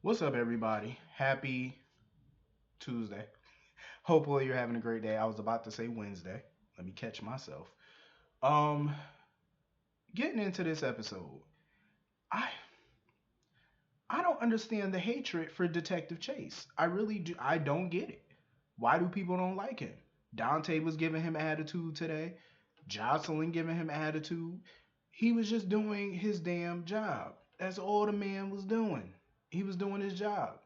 What's up, everybody? Happy Tuesday. Hopefully, you're having a great day. I was about to say Wednesday. Let me catch myself. Um, Getting into this episode, I I don't understand the hatred for Detective Chase. I really do. I don't get it. Why do people don't like him? Dante was giving him attitude today. Jocelyn giving him attitude. He was just doing his damn job. That's all the man was doing. He was doing his job.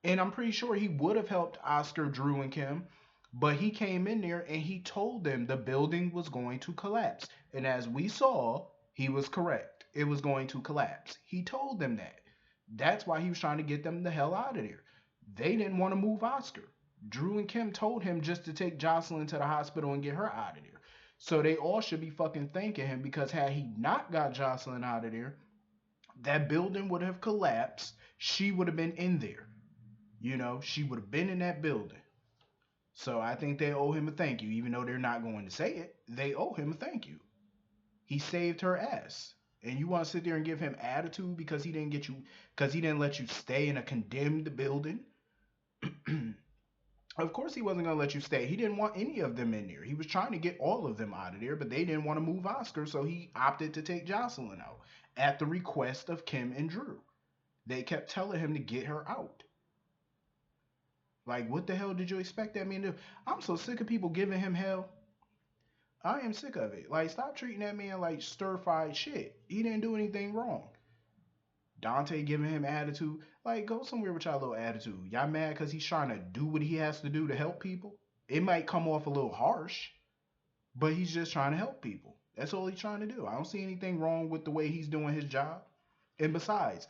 And I'm pretty sure he would have helped Oscar, Drew, and Kim, but he came in there and he told them the building was going to collapse. And as we saw, he was correct. It was going to collapse. He told them that. That's why he was trying to get them the hell out of there. They didn't want to move Oscar. Drew and Kim told him just to take Jocelyn to the hospital and get her out of there. So they all should be fucking thanking him because had he not got Jocelyn out of there, that building would have collapsed. She would have been in there. She would have been in that building. So I think they owe him a thank you, even though they're not going to say it. They owe him a thank you. He saved her ass. And you want to sit there and give him attitude because because he didn't let you stay in a condemned building? Of course he wasn't going to let you stay. He didn't want any of them in there. He was trying to get all of them out of there, but they didn't want to move Oscar, so he opted to take Jocelyn out at the request of Kim and Drew. They kept telling him to get her out. Like, what the hell did you expect that man to do? I'm so sick of people giving him hell. I am sick of it. Like, stop treating that man like stir fried shit. He didn't do anything wrong. Dante giving him attitude. Like, go somewhere with y'all little attitude. Y'all mad because he's trying to do what he has to do to help people? It might come off a little harsh, but he's just trying to help people. That's all he's trying to do. I don't see anything wrong with the way he's doing his job. And besides,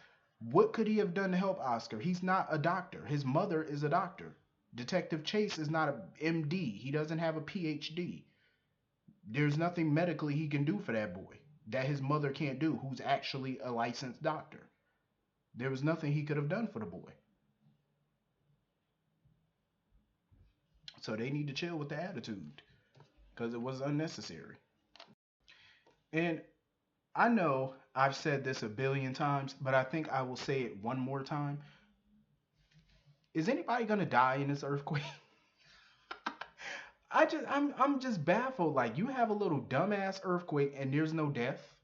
what could he have done to help Oscar? He's not a doctor. His mother is a doctor. Detective Chase is not a MD. He doesn't have a PhD. There's nothing medically he can do for that boy that his mother can't do, who's actually a licensed doctor. There was nothing he could have done for the boy. So they need to chill with the attitude because it was unnecessary. And I know I've said this a billion times, but I think I will say it one more time. Is anybody gonna die in this earthquake? I'm just baffled. Like, you have a little dumbass earthquake and there's no death.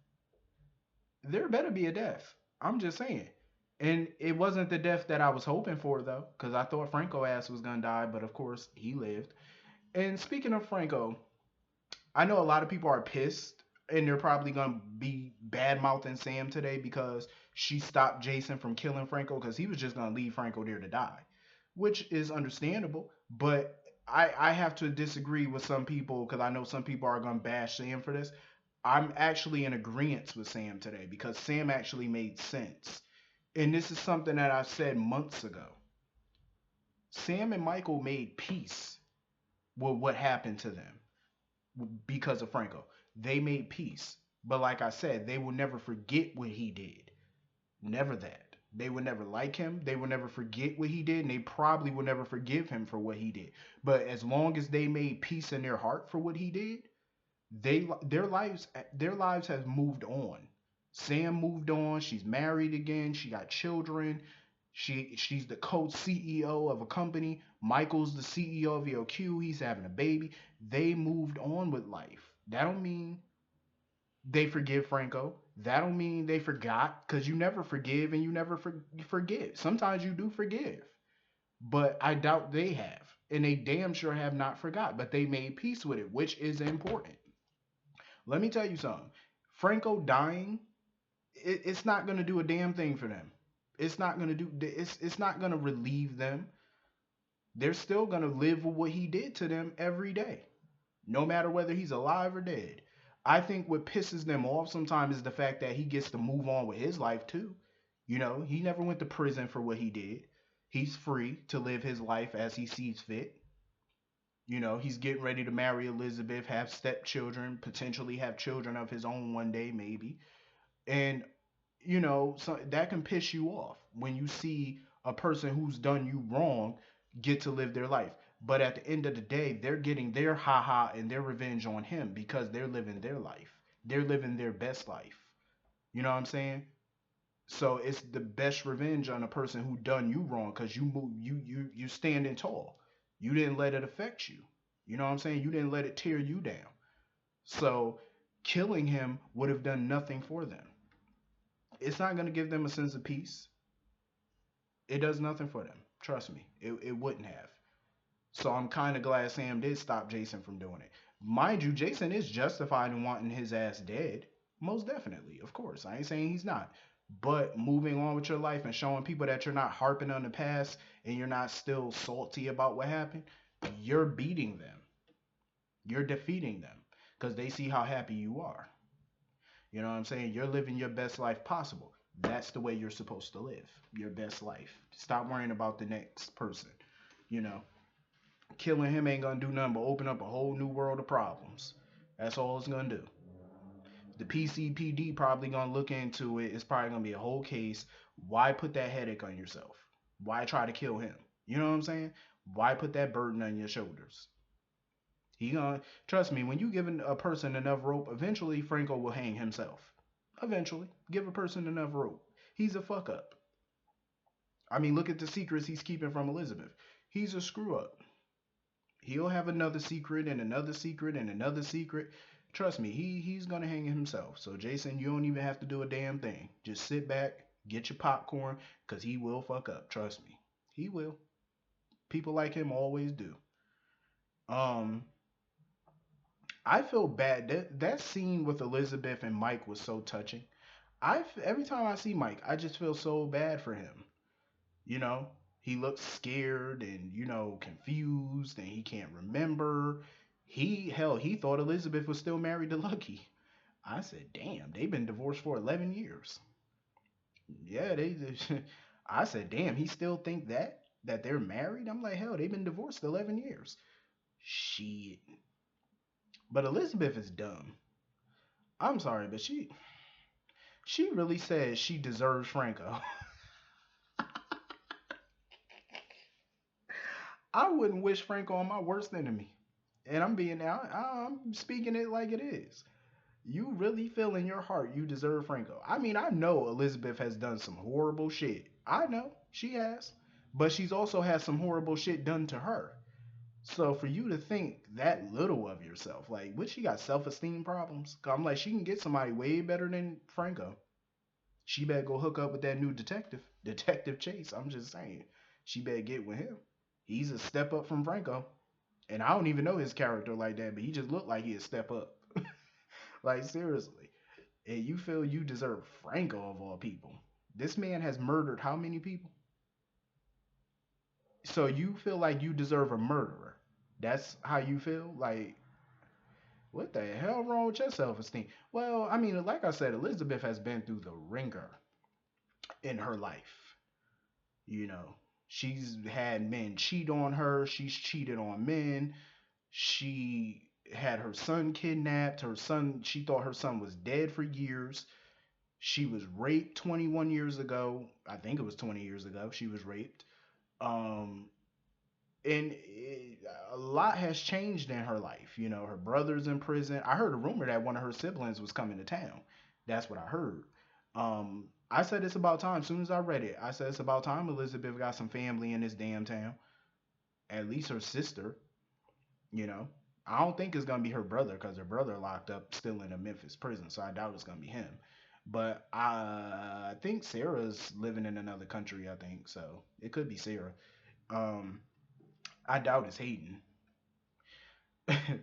There better be a death. I'm just saying. And it wasn't the death that I was hoping for though, because I thought Franco ass was gonna die, but of course he lived. And speaking of Franco, I know a lot of people are pissed and they're probably gonna be bad mouthing Sam today because she stopped Jason from killing Franco because he was just gonna leave Franco there to die, which is understandable. But I have to disagree with some people because I know some people are gonna bash Sam for this. I'm actually in agreement with Sam today because Sam actually made sense. And this is something that I said months ago. Sam and Michael made peace with what happened to them because of Franco. They made peace. But like I said, they will never forget what he did. Never that. They would never like him. They will never forget what he did, and they probably will never forgive him for what he did. But as long as they made peace in their heart for what he did, they their lives have moved on. Sam moved on. She's married again. She got children. She's the co-CEO of a company. Michael's the CEO of EOQ. He's having a baby. They moved on with life. That don't mean they forgive Franco. That don't mean they forgot because you never forgive and you never forget. Sometimes you do forgive, but I doubt they have. And they damn sure have not forgot, but they made peace with it, which is important. Let me tell you something. Franco dying, it's not gonna do a damn thing for them. It's not gonna relieve them. They're still gonna live with what he did to them every day, no matter whether he's alive or dead. I think what pisses them off sometimes is the fact that he gets to move on with his life too. He never went to prison for what he did. He's free to live his life as he sees fit. He's getting ready to marry Elizabeth, have stepchildren, potentially have children of his own one day, maybe. And, so that can piss you off when you see a person who's done you wrong get to live their life. But at the end of the day, they're getting their haha and their revenge on him because they're living their life. They're living their best life. You know what I'm saying? So it's the best revenge on a person who done you wrong because you standing tall. You didn't let it affect you. You know what I'm saying? You didn't let it tear you down. So killing him would have done nothing for them. It's not gonna give them a sense of peace. It does nothing for them. Trust me. It wouldn't have. So I'm kind of glad Sam did stop Jason from doing it. Mind you, Jason is justified in wanting his ass dead. Most definitely, of course. I ain't saying he's not. But moving on with your life and showing people that you're not harping on the past and you're not still salty about what happened, you're beating them. You're defeating them because they see how happy you are. You know what I'm saying? You're living your best life possible. That's the way you're supposed to live. Your best life. Stop worrying about the next person. You know, killing him ain't gonna do nothing but open up a whole new world of problems. That's all it's gonna do. The PCPD probably gonna look into it. It's probably gonna be a whole case. Why put that headache on yourself? Why try to kill him? You know what I'm saying? Why put that burden on your shoulders? He gonna trust me. When you give a person enough rope, eventually Franco will hang himself. Eventually, give a person enough rope. He's a fuck up. I mean, look at the secrets he's keeping from Elizabeth. He's a screw up. He'll have another secret and another secret and another secret. Trust me, he's gonna hang himself. So Jason, you don't even have to do a damn thing. Just sit back, get your popcorn, cause he will fuck up. Trust me, he will. People like him always do. Um, I feel bad. That scene with Elizabeth and Mike was so touching. Every time I see Mike, I just feel so bad for him. You know, he looks scared and confused and he can't remember. He thought Elizabeth was still married to Lucky. I said, damn, they've been divorced for 11 years. Yeah, they. I said, damn, he still think that they're married. I'm like, hell, they've been divorced 11 years. Shit. But Elizabeth is dumb. I'm sorry, but she really says she deserves Franco. I wouldn't wish Franco on my worst enemy. And I'm speaking it like it is. You really feel in your heart you deserve Franco. I mean, I know Elizabeth has done some horrible shit. I know she has. But she's also had some horrible shit done to her. So for you to think that little of yourself, like, what, she got self-esteem problems? 'Cause I'm like, she can get somebody way better than Franco. She better go hook up with that new detective, Detective Chase. I'm just saying. She better get with him. He's a step up from Franco. And I don't even know his character like that, but he just looked like he'd step up. Like, seriously. And you feel you deserve Franco of all people. This man has murdered how many people? So you feel like you deserve a murderer. That's how you feel? Like, what the hell wrong with your self-esteem? Well, I mean, like I said, Elizabeth has been through the ringer in her life. You know, she's had men cheat on her. She's cheated on men. She had her son kidnapped. She thought her son was dead for years. She was raped 21 years ago. I think it was 20 years ago. She was raped. Um, and a lot has changed in her life. You know, her brother's in prison. I heard a rumor that one of her siblings was coming to town. That's what I heard. I said it's about time. As soon as I read it, I said it's about time Elizabeth got some family in this damn town. At least her sister. You know, I don't think it's gonna be her brother because her brother locked up still in a Memphis prison. So I doubt it's gonna be him. But I think Sarah's living in another country. I think so. It could be Sarah. Um, I doubt it's Hayden.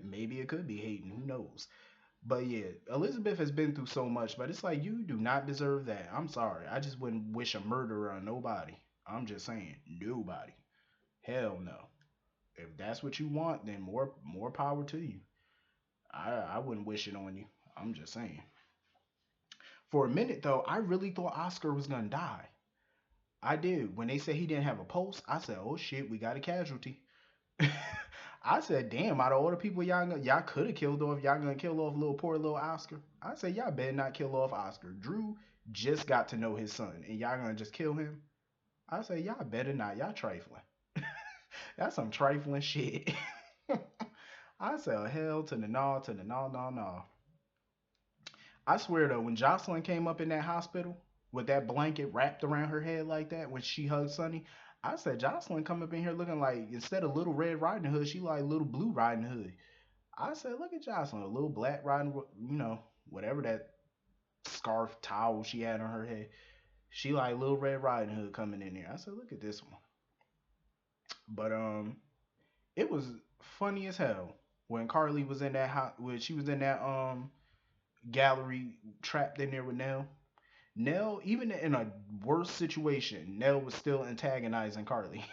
Maybe it could be Hayden. Who knows? But yeah, Elizabeth has been through so much, but it's like you do not deserve that. I'm sorry. I just wouldn't wish a murderer on nobody. I'm just saying, nobody. Hell no. If that's what you want, then more power to you. I wouldn't wish it on you. I'm just saying. For a minute though, I really thought Oscar was gonna die. I did. When they said he didn't have a pulse, I said, "Oh shit, we got a casualty." I said, "Damn, out of all the people y'all could have killed off, y'all gonna kill off little poor little Oscar." I said, "Y'all better not kill off Oscar. Drew just got to know his son, and y'all gonna just kill him." I said, "Y'all better not. Y'all trifling. That's some trifling shit." I said, "Hell to the no, no, no." I swear though, when Jocelyn came up in that hospital, with that blanket wrapped around her head like that when she hugged Sonny. I said Jocelyn come up in here looking like instead of Little Red Riding Hood, she like Little Blue Riding Hood. I said, look at Jocelyn, a little black riding, whatever that scarf towel she had on her head. She like Little Red Riding Hood coming in there. I said, look at this one. But it was funny as hell when Carly was in that when she was in that gallery trapped in there with Nell. Nell, even in a worse situation, Nell was still antagonizing Carly.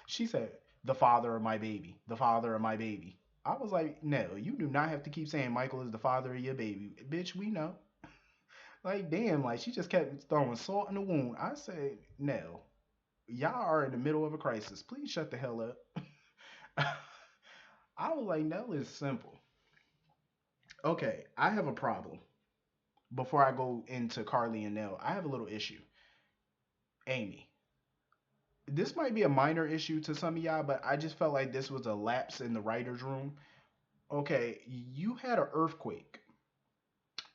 She said, "The father of my baby, the father of my baby." I was like, "Nell, you do not have to keep saying Michael is the father of your baby, bitch. We know." Like, damn, like she just kept throwing salt in the wound. I said, "Nell, y'all are in the middle of a crisis. Please shut the hell up." I was like, Nell is simple. Okay, I have a problem. Before I go into Carly and Nell, I have a little issue. Amy, this might be a minor issue to some of y'all, but I just felt like this was a lapse in the writer's room. Okay, you had an earthquake.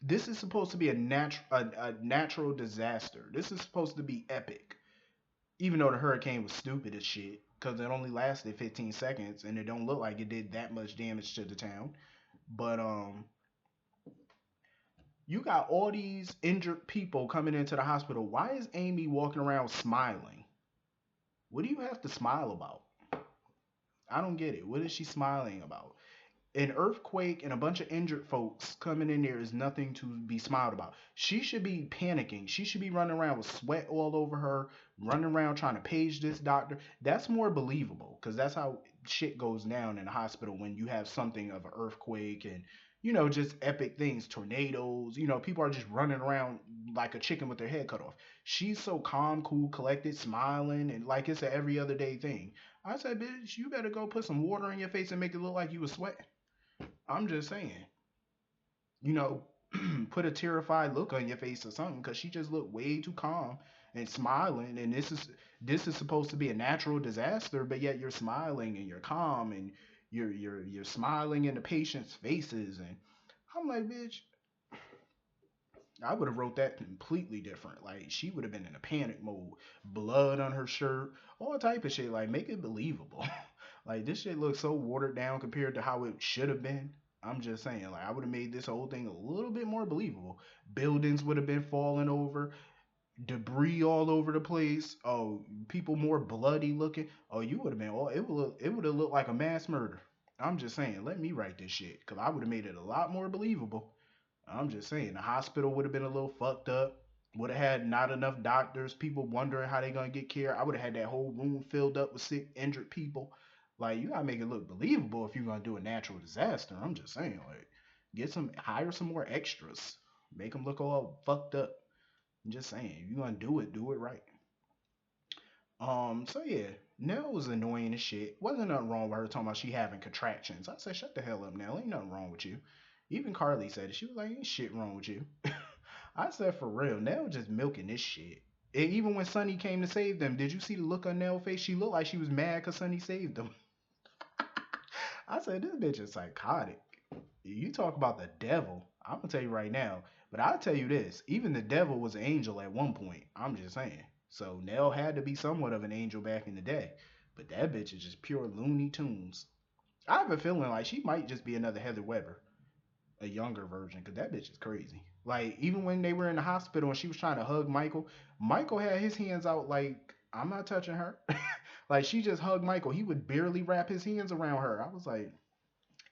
This is supposed to be a natural disaster. This is supposed to be epic. Even though the hurricane was stupid as shit, because it only lasted 15 seconds and it don't look like it did that much damage to the town. But you got all these injured people coming into the hospital. Why is Amy walking around smiling? What do you have to smile about? I don't get it. What is she smiling about? An earthquake and a bunch of injured folks coming in there is nothing to be smiled about. She should be panicking. She should be running around with sweat all over her, running around trying to page this doctor. That's more believable because that's how shit goes down in the hospital when you have something of an earthquake and just epic things, tornadoes. People are just running around like a chicken with their head cut off. She's so calm, cool, collected, smiling, and like it's a every other day thing. I said, bitch, you better go put some water in your face and make it look like you was sweating. I'm just saying, you know, put a terrified look on your face or something, because she just looked way too calm and smiling. And this is supposed to be a natural disaster, but yet you're smiling and you're calm and you're smiling in the patient's faces. And I'm like, bitch, I would have wrote that completely different. Like she would have been in a panic mode, blood on her shirt, all type of shit. Like make it believable. Like this shit looks so watered down compared to how it should have been. I'm just saying, like I would have made this whole thing a little bit more believable. Buildings would have been falling over, debris all over the place. Oh, people more bloody looking. Oh, you would have been. Oh, it would have looked like a mass murder. I'm just saying, let me write this shit because I would have made it a lot more believable. I'm just saying the hospital would have been a little fucked up. Would have had not enough doctors, people wondering how they gonna get care. I would have had that whole room filled up with sick, injured people. Like you gotta make it look believable if you're gonna do a natural disaster. I'm just saying, like, hire some more extras, make them look all fucked up. I'm just saying, if you're gonna do it right. So yeah, Nell was annoying as shit. Wasn't nothing wrong with her talking about she having contractions. I said, shut the hell up, Nell. Ain't nothing wrong with you. Even Carly said it. She was like, ain't shit wrong with you. I said, for real, Nell just milking this shit. And even when Sonny came to save them, did you see the look on Nell's face? She looked like she was mad because Sonny saved them. I said, this bitch is psychotic. You talk about the devil. I'm gonna tell you right now. But I'll tell you this: even the devil was an angel at one point. I'm just saying. So Nell had to be somewhat of an angel back in the day. But that bitch is just pure Looney Tunes. I have a feeling like she might just be another Heather Weber, a younger version, because that bitch is crazy. Like even when they were in the hospital and she was trying to hug Michael, Michael had his hands out like I'm not touching her. Like she just hugged Michael. He would barely wrap his hands around her. I was like,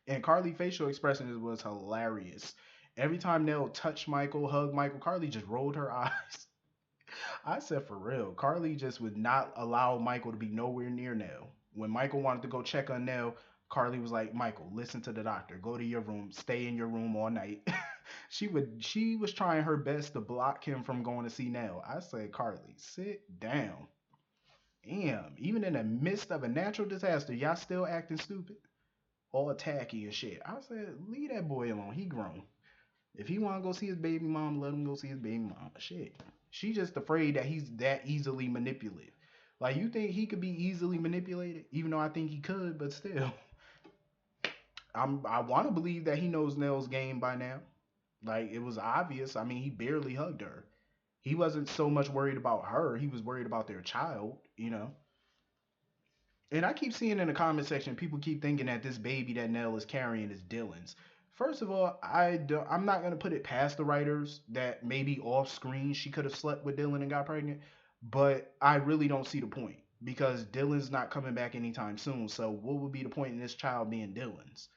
and Carly facial expression was hilarious. Every time Nell touched Michael, hugged Michael, Carly just rolled her eyes. I said for real, Carly just would not allow Michael to be nowhere near Nell. When Michael wanted to go check on Nell, Carly was like, Michael, listen to the doctor. Go to your room. Stay in your room all night. She was trying her best to block him from going to see Nell. I said, Carly, sit down. Damn, even in the midst of a natural disaster, y'all still acting stupid. All tacky and shit. I said, leave that boy alone. He grown. If he want to go see his baby mom, let him go see his baby mom. Shit. She just afraid that he's that easily manipulated. Like, you think he could be easily manipulated? Even though I think he could, but still. I want to believe that he knows Nell's game by now. Like, it was obvious. I mean, he barely hugged her. He wasn't so much worried about her. He was worried about their child. And I keep seeing in the comment section, people keep thinking that this baby that Nell is carrying is Dylan's. First of all, I'm not gonna put it past the writers that maybe off screen she could have slept with Dylan and got pregnant, but I really don't see the point because Dylan's not coming back anytime soon. So what would be the point in this child being Dylan's?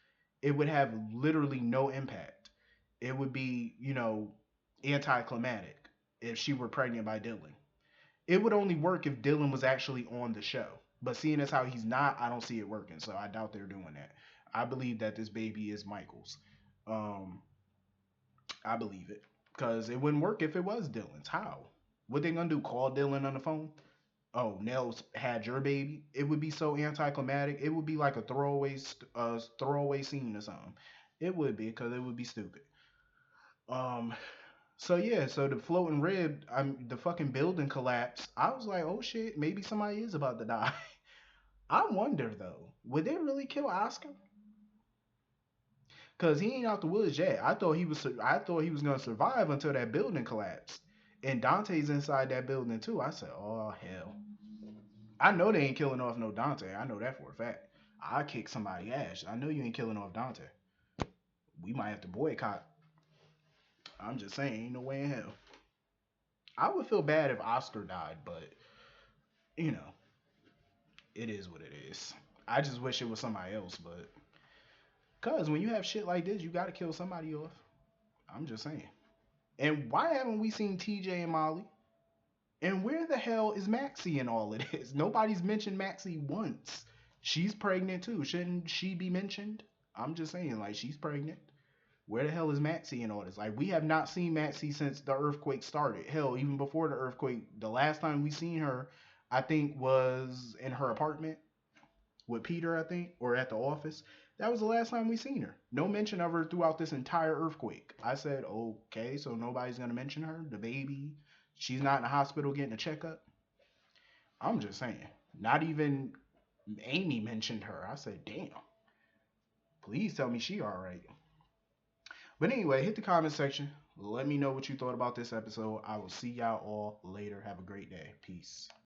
It would have literally no impact. It would be, anticlimactic if she were pregnant by Dylan. It would only work if Dylan was actually on the show. But seeing as how he's not, I don't see it working. So I doubt they're doing that. I believe that this baby is Michael's. Um, I believe it because it wouldn't work if it was Dylan's. How? What they gonna do? Call Dylan on the phone? Oh, Nell's had your baby. It would be so anticlimactic. It would be like a throwaway scene or something. It would be because it would be stupid. Um, So yeah, so the floating rib, the fucking building collapsed. I was like, oh shit, maybe somebody is about to die. I wonder though, would they really kill Oscar? Cause he ain't out the woods yet. I thought he was gonna survive until that building collapsed. And Dante's inside that building too. I said, oh hell. I know they ain't killing off no Dante. I know that for a fact. I kick somebody ass. I know you ain't killing off Dante. We might have to boycott. I'm just saying, ain't no way in hell. I would feel bad if Oscar died, but you know, it is what it is. I just wish it was somebody else, but cause when you have shit like this, you gotta kill somebody off. I'm just saying. And why haven't we seen TJ and Molly? And where the hell is Maxie in all of this? Nobody's mentioned Maxie once. She's pregnant too. Shouldn't she be mentioned? I'm just saying, like, she's pregnant. Where the hell is Maxie in all this? Like, we have not seen Maxie since the earthquake started. Hell, even before the earthquake, the last time we seen her, I think, was in her apartment with Peter, I think, or at the office. That was the last time we seen her. No mention of her throughout this entire earthquake. I said, okay, so nobody's gonna mention her, the baby. She's not in the hospital getting a checkup. I'm just saying. Not even Amy mentioned her. I said, damn. Please tell me she all right. But anyway, hit the comment section. Let me know what you thought about this episode. I will see y'all all later. Have a great day. Peace.